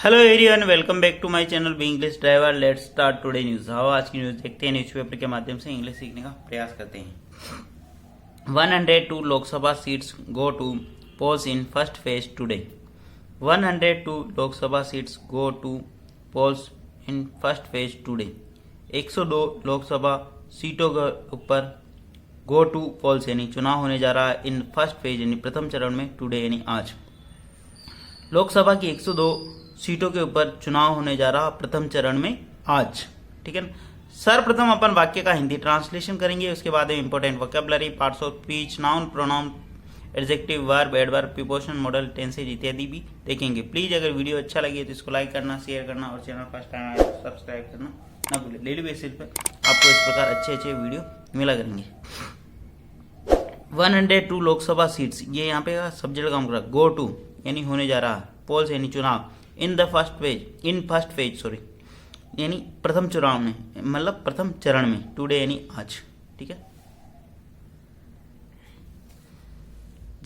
Hello everyone, welcome back to my channel B English driver. Let's start today news. आज की news देखते हैं, newspaper के माध्यम से इंग्लिश सीखने का प्रयास करते हैं। 102 Lok Sabha seats go to polls in first phase today. 102 Lok Sabha seats go to polls in first phase today. 102 Lok Sabha सीटों के ऊपर गो टू पोल्स यानी चुनाव होने जा रहा है इन फर्स्ट फेज यानी प्रथम चरण में टुडे यानी आज। लोकसभा की 102 सीटों के ऊपर चुनाव होने जा रहा प्रथम चरण में आज। ठीक है, सर्वप्रथम अपन वाक्य का हिंदी ट्रांसलेशन करेंगे, उसके बाद important vocabulary, parts of speech, noun, pronoun, adjective, verb, adverb, preposition, model, tenses इत्यादि भी देखेंगे। प्लीज अगर वीडियो अच्छा लगे तो इसको लाइक करना, शेयर करना और चैनल फर्स्ट टाइम आए तो सब्सक्राइब करना ना भूलें। डेली बेसिस पर आपको इस प्रकार अच्छे अच्छे वीडियो मिला करेंगे। 102 लोकसभा सीट्स, ये यहाँ पे सब्जेक्ट काम कर रहा, गो टू यानी होने जा रहा, पोल्स यानी चुनाव, इन फर्स्ट फेज यानी प्रथम चुनाव में, मतलब प्रथम चरण में, टुडे यानी आज। ठीक है,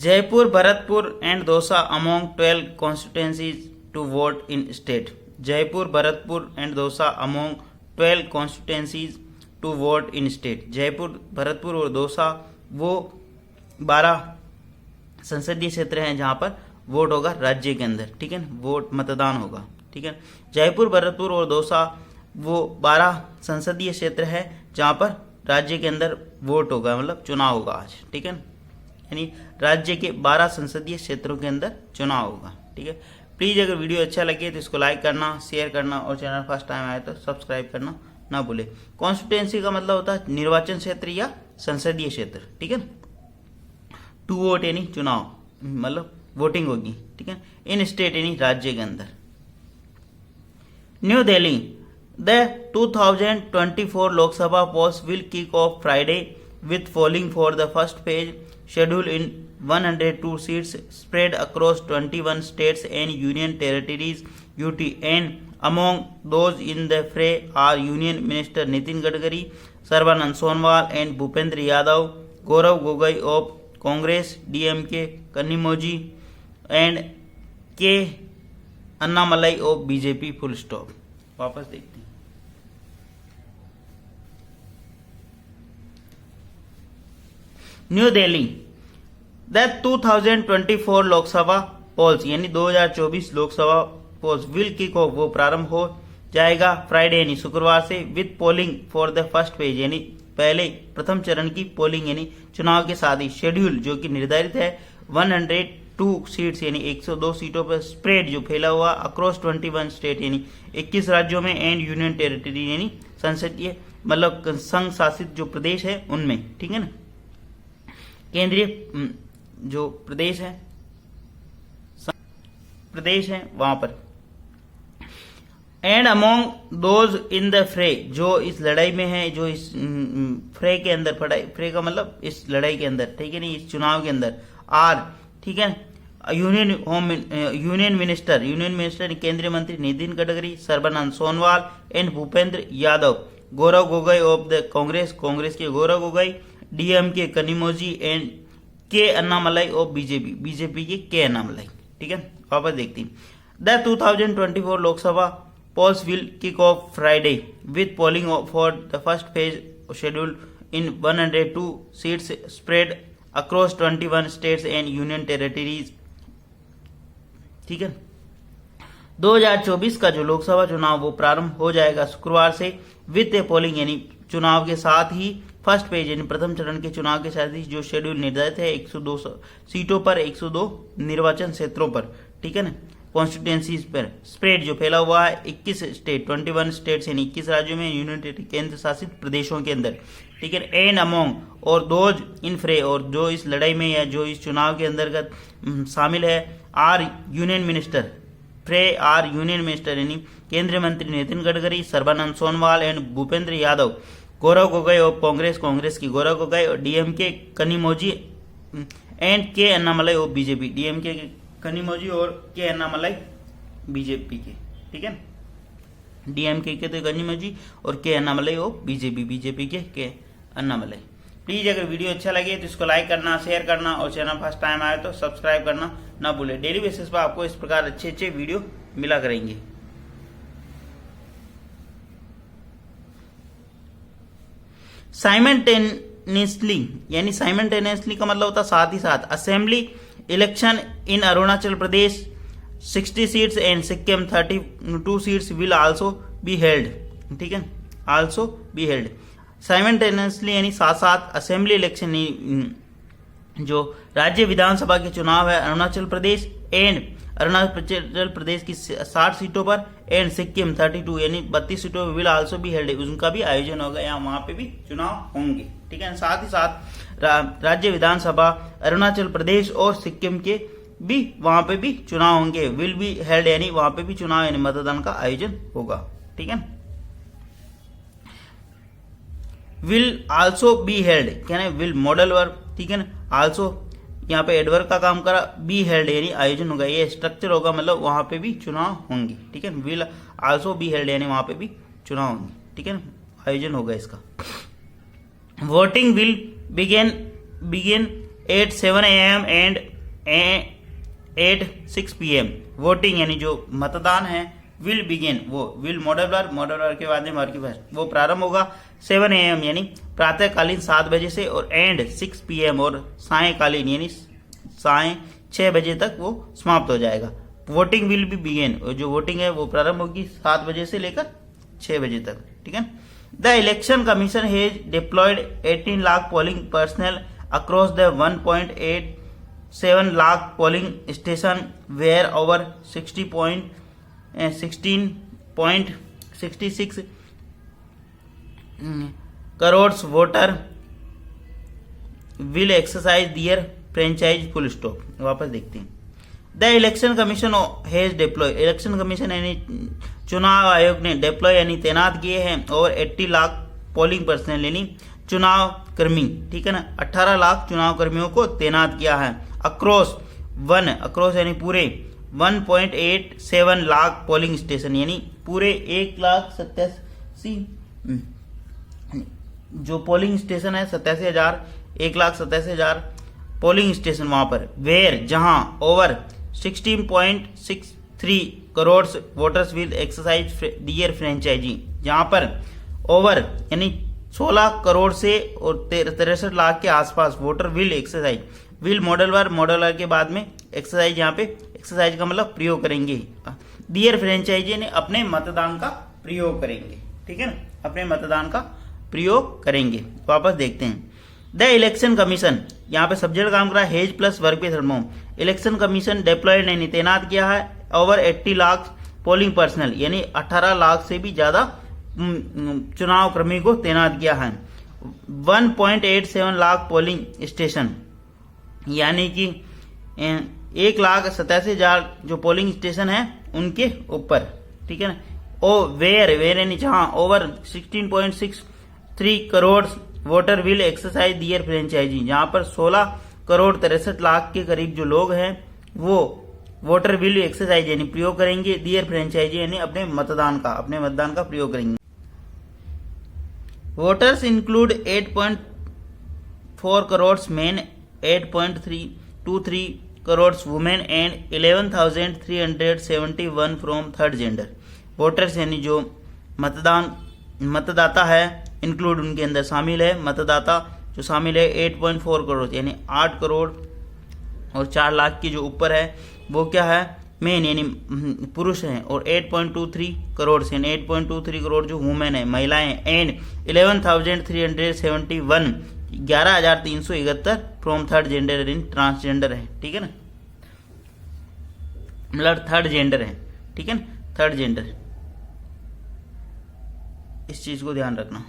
Jaipur, Bharatpur and Dausa among 12 constituencies to vote in state. Jaipur, Bharatpur and Dausa among 12 constituencies to vote in state. Jaipur, Bharatpur और दौसा वो 12 संसदीय क्षेत्र हैं जहां पर वोट होगा राज्य के अंदर। ठीक है, वोट मतदान होगा। ठीक है, जयपुर, भरतपुर और दौसा वो 12 संसदीय क्षेत्र है जहां पर राज्य के अंदर वोट होगा, मतलब चुनाव होगा आज। ठीक है, यानी राज्य के 12 संसदीय क्षेत्रों के अंदर चुनाव होगा। ठीक है, प्लीज अगर वीडियो अच्छा लगे तो इसको लाइक करना, शेयर करना और चैनल फर्स्ट टाइम आए तो सब्सक्राइब करना ना भूले। कॉन्स्टिट्यूएंसी का मतलब होता है निर्वाचन क्षेत्र या संसदीय क्षेत्र। ठीक है, टू वोट यानी चुनाव, मतलब वोटिंग होगी। ठीक है, इन स्टेट यानी राज्य के अंदर। New Delhi, the 2024 Lok Sabha polls will kick off Friday with polling for the first phase schedule in 102 seats spread across 21 states and union territories UT, and among those in the fray are Union Minister Nitin Gadkari, Sarbanand Sonowal and Bhupendra Yadav, Gaurav Gogoi of Congress, DMK, Kanimoji and K Annamalai of BJP. Full stop. वापस देखते हैं। New Delhi, the 2024 Lok Sabha polls यानी 2024 Lok Sabha polls will kick off वो प्रारंभ हो जाएगा Friday यानी शुक्रवार से with polling for the first phase यानी पहले प्रथम चरण की पोलिंग यानी चुनाव के साथ ही शेड्यूल जो कि निर्धारित है 102 सीट्स यानी 102 सीटों पर स्प्रेड जो फैला हुआ अक्रॉस 21 स्टेट यानी 21 राज्यों में एंड यूनियन टेरिटरी यानी संसदीय मतलब संघ शासित जो प्रदेश है उनमें। ठीक है ना, केंद्रीय जो प्रदेश है वहां पर। And among those in the फ्रे, जो इस लड़ाई में है, जो इस फ्रे के अंदर, फ्रे का मतलब इस लड़ाई के अंदर, ठीक है नहीं, इस चुनाव के अंदर आर, ठीक है, यूनियन मिनिस्टर केंद्रीय मंत्री Nitin Gadkari, Sarbananda Sonowal and Bhupendra Yadav, Gaurav Gogoi of the Congress के Gaurav Gogoi, DMK Kanimozhi and K Annamalai of BJP के अन्नामलाई। ठीक है, वापस देखते हैं। The 2024 Lok Sabha polls will kick off Friday with polling for the first phase schedule in 102 seats spread across 21 states and union territories। ठीक है, 2024 का जो लोकसभा चुनाव वो प्रारंभ हो जाएगा शुक्रवार से विद ए पोलिंग यानी चुनाव के साथ ही फर्स्ट फेज यानी प्रथम चरण के चुनाव के साथ ही जो शेड्यूल निर्धारित है 102 सीटों पर, 102 निर्वाचन क्षेत्रों पर। ठीक है ना, कॉन्स्टिट्यूएंसीज पर स्प्रेड जो फैला हुआ है 21 स्टेट, 21 स्टेट्स यानी 21 राज्यों में, यूनियन टेरिटरी केंद्र शासित प्रदेशों के अंदर। ठीक है, एंड अमोंग और दोज इन फ्रे और जो इस लड़ाई में या जो इस चुनाव के अंतर्गत शामिल है आर यूनियन मिनिस्टर, फ्रे आर यूनियन मिनिस्टर यानी केंद्रीय मंत्री नितिन गडकरी, सर्बानंद सोनोवाल एंड भूपेंद्र यादव, गौरव गोगोई ऑफ कांग्रेस की गौरव गोगोई और DMK Kanimozhi and K Annamalai of BJP, DMK Kanimozhi और के अन्नामलाई बीजेपी के। ठीक है, DMK के तो कनिमोजी और के अन्नामलाई ऑफ बीजेपी के अन्नामलाई। प्लीज अगर वीडियो अच्छा लगे तो इसको लाइक करना, शेयर करना और चैनल फर्स्ट टाइम आए तो सब्सक्राइब करना ना भूले। डेली बेसिस पर आपको इस प्रकार अच्छे अच्छे वीडियो मिला करेंगे। साइमल्टेनियसली यानी साइमल्टेनियसली का मतलब होता है साथ ही साथ। Assembly election in Arunachal Pradesh 60 seats and Sikkim 32 seats will also be held. ठीक है, आल्सो बी हेल्ड। साइमल्टेनियसली यानी साथ साथ असेंबली इलेक्शन जो राज्य विधानसभा के चुनाव है अरुणाचल प्रदेश एंड अरुणाचल प्रदेश की 60 सीटों पर एंड सिक्किम 32 यानी 32 सीटों पर विल आल्सो बी हेल्ड, उनका भी आयोजन होगा या वहां पे भी चुनाव होंगे। ठीक है, साथ ही साथ राज्य विधानसभा अरुणाचल प्रदेश और सिक्किम के भी वहां पे भी चुनाव होंगे। विल बी हेल्ड यानी वहां पे भी चुनाव यानी मतदान का आयोजन होगा। ठीक है, विल आल्सो बी हेल्ड क्या विल मॉडल वर्ब। ठीक है ना, आल्सो यहाँ पे एडवर्ब का काम करा, बी हेल्ड यानी आयोजन होगा, ये स्ट्रक्चर होगा मतलब वहां पे भी चुनाव होंगे। ठीक है, विल आल्सो बी हेल्ड यानी वहां पे भी चुनाव होंगे। ठीक है ना, आयोजन होगा इसका। Voting will begin at 7 AM and at 6 PM। Voting यानी जो मतदान है विल बिगिन, वो विल मॉडल वर्ब के बाद में वर्ब की फर्स्ट, वो प्रारंभ होगा 7 AM यानी प्रातःकालीन 7 बजे से और एंड 6 PM और सायकालीन यानी साय 6 बजे तक वो समाप्त हो जाएगा। वोटिंग विल बी बिगिन, जो वोटिंग है वो प्रारंभ होगी 7 बजे से लेकर 6 बजे तक। ठीक है, the election commission has deployed 18 lakh polling personal across the 1.87 lakh polling station where over 16.66 crore voter will exercise their franchise full stop. वापस देखते हैं। The election commission has deploy, election commission यानी चुनाव आयोग ने डिप्लॉय यानी तैनात किए हैं और 80 लाख पोलिंग पर्सनल यानी चुनाव कर्मी। ठीक है ना, 18 लाख चुनाव कर्मियों को तैनात किया है। अक्रॉस यानी पूरे 1.87 लाख पोलिंग स्टेशन यानी पूरे 1,87,000 जो पोलिंग स्टेशन है 1,87,000 पोलिंग स्टेशन वहां पर वेयर जहां over 16.63 crore voters will exercise their franchisee, जहां पर ओवर यानी 16 करोड़ से और 63 लाख के आसपास voter will exercise, will modal verb के बाद में एक्सरसाइज, यहाँ पे एक्सरसाइज का मतलब प्रयोग करेंगे। दियर फ्रेंचाइजी ने अपने मतदान का प्रयोग करेंगे। ठीक है ना, अपने मतदान का प्रयोग करेंगे। वापस देखते हैं। द इलेक्शन कमीशन, यहाँ पे सब्जेक्ट काम करा हेज प्लस वर्ब के third form. Election commission deployed यानी तैनात किया है ओवर 80 लाख पोलिंग पर्सनल यानी 18 लाख से भी ज्यादा चुनाव कर्मी को तैनात किया है। 1.87 लाख पोलिंग स्टेशन यानी कि 1,87,000 जो पोलिंग स्टेशन है उनके ऊपर। ठीक है ना, ओ वेयर यानी जहां over 16.63 crore voter will exercise their franchisee, जहां पर 16 करोड़ 63 लाख के करीब जो लोग हैं वो वोटर विल एक्सरसाइज यानी प्रयोग करेंगे, दियर फ्रेंचाइजी यानी अपने मतदान का प्रयोग करेंगे। Voters include 8.4 crore main, 8.323 crore women and 11,371 from third gender. Voters यानी जो मतदाता है इंक्लूड उनके अंदर शामिल है, मतदाता जो शामिल है 8.4 करोड़ यानी 8 करोड़ और 4 लाख की जो ऊपर है वो क्या है मेन यानी पुरुष हैं, और 8.23 करोड़ से 8.23 करोड़ जो वुमेन है महिलाएं and 11,371 11,371 from third gender in transgender है। ठीक है ना, मतलब थर्ड जेंडर है। ठीक है ना, थर्ड जेंडर, इस चीज को ध्यान रखना।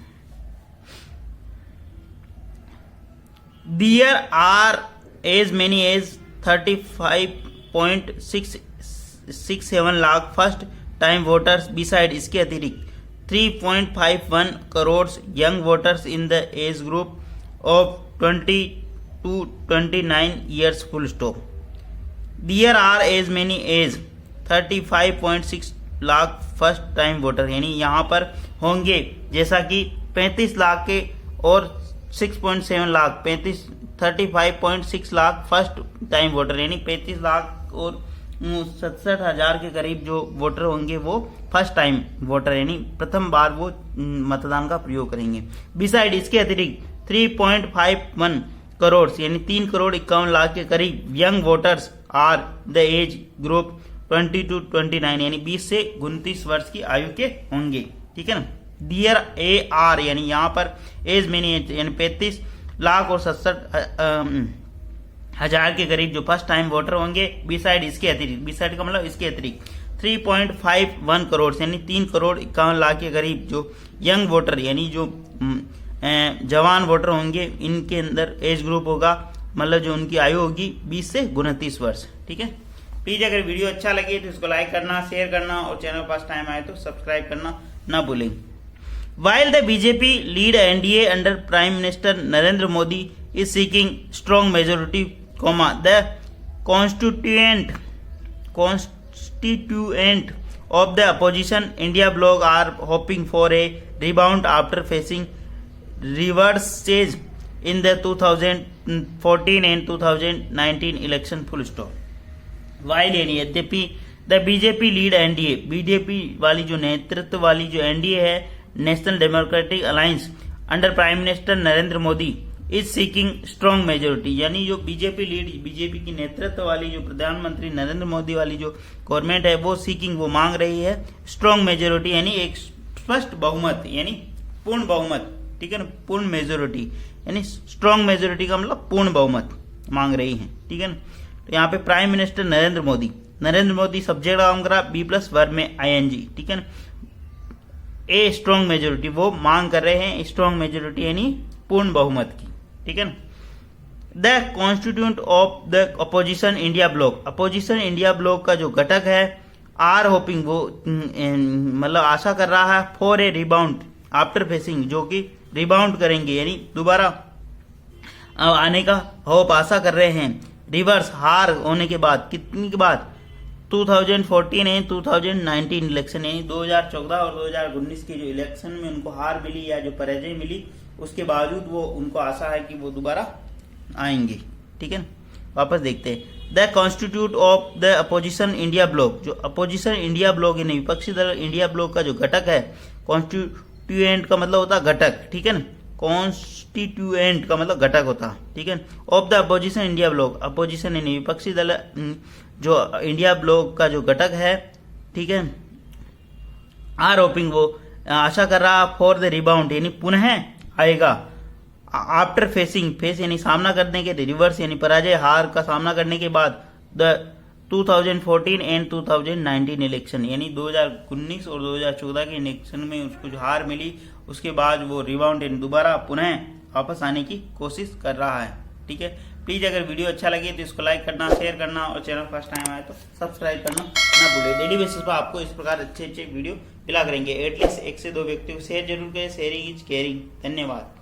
There are as many as 35.667 lakh first time voters beside, इसके अतिरिक्त 3.51 crore young voters in the age group of 20 to 29 years full stop. There are as many as 35.6 lakh first time voter यानी यहाँ पर होंगे जैसा कि 35 लाख के और 36.7 lakh 35.6 lakh first time voter, यानी 35 लाख और 67,000 के करीब जो वोटर होंगे वो फर्स्ट टाइम वोटर, यानी प्रथम बार वो मतदान का प्रयोग करेंगे। बिसाइड इसके अतिरिक्त 3.51 करोड़ यानी 3,51,00,000 के करीब young voters are the age group 20 to 29 यानी 20 से 29 वर्ष की आयु के होंगे, ठीक है ना। डियर ए आर यानी यहाँ पर एज मेनी यानी 35 लाख और 67,000 के करीब जो फर्स्ट टाइम वोटर होंगे। बिसाइड इसके अतिरिक्त, बिसाइड का मतलब इसके अतिरिक्त 3.51 करोड़ यानी 3,51,00,000 के करीब जो यंग वोटर यानी जो जवान वोटर होंगे, इनके अंदर एज ग्रुप होगा, मतलब जो उनकी आयु होगी 20 से 29 वर्ष, ठीक है। प्लीज अगर वीडियो अच्छा लगे तो इसको लाइक करना, शेयर करना और चैनल फर्स्ट टाइम आए तो सब्सक्राइब करना ना भूलें। While the BJP lead NDA under Prime Minister Narendra Modi is seeking strong majority, the constituent of the opposition India bloc are hoping for a rebound after facing reverses in the 2014 and 2019 election. Full stop. While यानी यद्यपि the BJP lead NDA, BJP वाली जो नेतृत्व वाली जो NDA है, national democratic alliance under prime minister Narendra Modi is seeking strong majority, यानी जो बीजेपी लीड, बीजेपी की नेतृत्व वाली जो प्रधानमंत्री नरेंद्र मोदी वाली जो गवर्नमेंट है वो सीकिंग, वो मांग रही है स्ट्रॉन्ग मेजोरिटी यानी एक स्पष्ट बहुमत, यानी पूर्ण बहुमत, ठीक है ना। पूर्ण मेजोरिटी यानी स्ट्रॉन्ग मेजोरिटी का मतलब पूर्ण बहुमत मांग रही है, ठीक है ना। तो यहाँ पे prime minister Narendra Modi subject काम करा B+ वर्ब में ING, ठीक है ना। ए स्ट्रॉन्ग मेजोरिटी वो मांग कर रहे हैं स्ट्रॉन्ग मेजोरिटी यानी पूर्ण बहुमत की, ठीक है ना। The constituent of the opposition India block, opposition India block का जो घटक है आर होपिंग, वो मतलब आशा कर रहा है for a rebound after facing, जो कि रिबाउंड करेंगे यानी दोबारा आने का होप आशा कर रहे हैं। रिवर्स हार होने के बाद, कितनी के बाद 2014 एंड 2019 इलेक्शन यानी 2014 और 2019 के जो इलेक्शन में उनको हार मिली या जो पराजय मिली, उसके बावजूद वो उनको आशा है कि वो दोबारा आएंगे, ठीक है ना। वापस देखते हैं। The constitute of the opposition India block, जो अपोजिशन इंडिया ब्लॉक यानी विपक्षी दल इंडिया ब्लॉक का जो घटक है, कॉन्स्टिट्यूएंट का मतलब होता है घटक, ठीक है ना। कॉन्स्टिट्यूएंट का मतलब घटक होता, ठीक है। Of the opposition India block, opposition यानी विपक्षी दल जो इंडिया ब्लॉक का जो घटक है, ठीक है, आर होपिंग वो आशा कर रहा फॉर द रिबाउंड यानी पुनः आएगा, आफ्टर फेसिंग, फेस यानी सामना करने के, रिवर्स यानी पराजय हार का सामना करने के बाद, द 2014 एंड 2019 इलेक्शन यानी 2019 और 2014 के इलेक्शन में उसको जो हार मिली, उसके बाद वो रिबाउंड यानी दोबारा पुनः वापस आने की कोशिश कर रहा है, ठीक है। प्लीज अगर वीडियो अच्छा लगे तो इसको लाइक करना, शेयर करना और चैनल फर्स्ट टाइम आए तो सब्सक्राइब करना ना भूले। डेली बेसिस पर आपको इस प्रकार अच्छे वीडियो मिला करेंगे। एटलीस्ट 1 से 2 व्यक्तियों को शेयर जरूर करें। Sharing is caring. धन्यवाद।